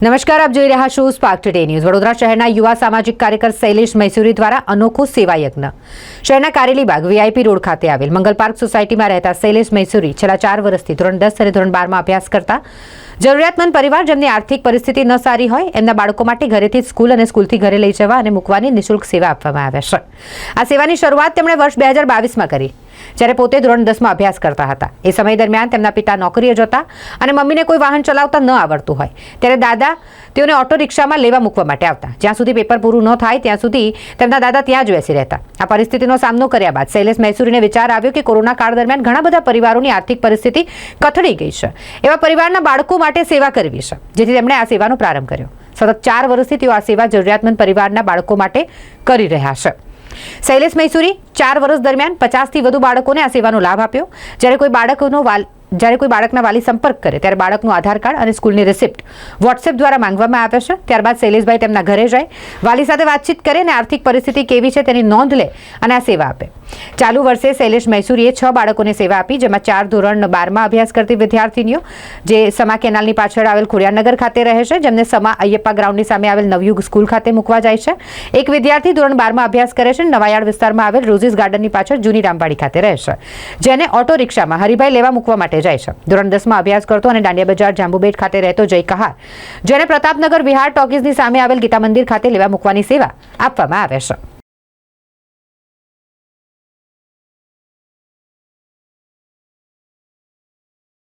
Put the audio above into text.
નમસ્કાર, આપ જોઈ રહ્યા છો સ્પાર્ક ટુડે ન્યૂઝ। વડોદરા શહેરના યુવા સામાજિક કાર્યકર શૈલેષ મૈસુરી દ્વારા અનોખો સેવા યજ્ઞ। શહેરના કારેલીબાગ વીઆઈપી રોડ ખાતે આવેલ મંગલ પાર્ક સોસાયટીમાં રહેતા શૈલેષ મૈસુરી છેલ્લા 4 વર્ષથી ધોરણ 10 અને ધોરણ 12માં અભ્યાસ કરતા જરૂરિયાતમંદ પરિવાર જેમની આર્થિક પરિસ્થિતિ ન સારી હોય એમના બાળકો માટે ઘરેથી સ્કૂલ અને સ્કૂલથી ઘરે લઈ જવા અને મૂકવાની નિઃશુલ્ક સેવા આપવામાં આવે છે। આ સેવાની શરૂઆત તેમણે વર્ષ 2022માં કરી, જ્યારે પોતે ધોરણ 10માં અભ્યાસ કરતા હતા। એ સમય દરમિયાન તેમના પિતા નોકરીએ જતા અને મમ્મીને કોઈ વાહન ચલાવતા ન આવડતું હોય ત્યારે દાદા તેઓને ઓટો રિક્ષામાં લેવા મૂકવા માટે આવતા। જ્યાં સુધી પેપર પૂરું ન થાય ત્યાં સુધી તેમના દાદા ત્યાં જ બેસી રહેતા। આ પરિસ્થિતિનો સામનો કર્યા બાદ શૈલેષ મૈસુરીને વિચાર આવ્યો કે કોરોના કાળ દરમિયાન ઘણા બધા પરિવારોની આર્થિક પરિસ્થિતિ કથળી ગઈ છે, એવા પરિવારના બાળકો માટે સેવા કરવી છે, જેથી તેમણે આ સેવાનો પ્રારંભ કર્યો। સતત 4 વર્ષથી તેઓ આ સેવા જરૂરિયાતમંદ પરિવારના બાળકો માટે કરી રહ્યા છે। શૈલેષ મૈસુરી 4 વર્ષ દરમિયાન 50થી વધુ બાળકોને આ સેવાનો લાભ આપ્યો। જ્યારે કોઈ બાળકના વાલી સંપર્ક કરે ત્યારે બાળકનું આધાર કાર્ડ અને સ્કૂલની રિસિપ્ટ વોટ્સએપ દ્વારા માંગવામાં આવે છે। ત્યારબાદ શૈલેષભાઈ તેમના ઘરે જાય, વાલી સાથે વાતચીત કરે અને આર્થિક પરિસ્થિતિ કેવી છે તેની નોંધ લે અને આ સેવા આપે। ચાલુ વર્ષે શૈલેષ મૈસુરીએ 6 બાળકોને સેવા આપી, જેમાં 4 ધોરણ 12માં અભ્યાસ કરતી વિદ્યાર્થીનીઓ જે સમા કેનાલની પાછળ આવેલ ખોડિયારનગર ખાતે રહે છે, જેમને સમા અયપ્પા ગ્રાઉન્ડની સામે આવેલ નવયુગ સ્કૂલ ખાતે મૂકવા જાય છે। એક વિદ્યાર્થી ધોરણ 12માં અભ્યાસ કરે છે, નવાયાર્ડ વિસ્તારમાં આવેલ રોઝીસ ગાર્ડનની પાછળ જૂની રામવાડી ખાતે રહે છે, જેને ઓટો રિક્ષામાં હરિભાઈ લેવા મૂકવા માટે જાય છે। ધોરણ 10માં અભ્યાસ કરતો અને દાંડિયા બજાર જાંબુબેટ ખાતે રહેતો જય કહાર, જેને પ્રતાપનગર વિહાર ટોકીઝની સામે આવેલ ગીતા મંદિર ખાતે લેવા મૂકવાની સેવા આપવામાં આવે છે।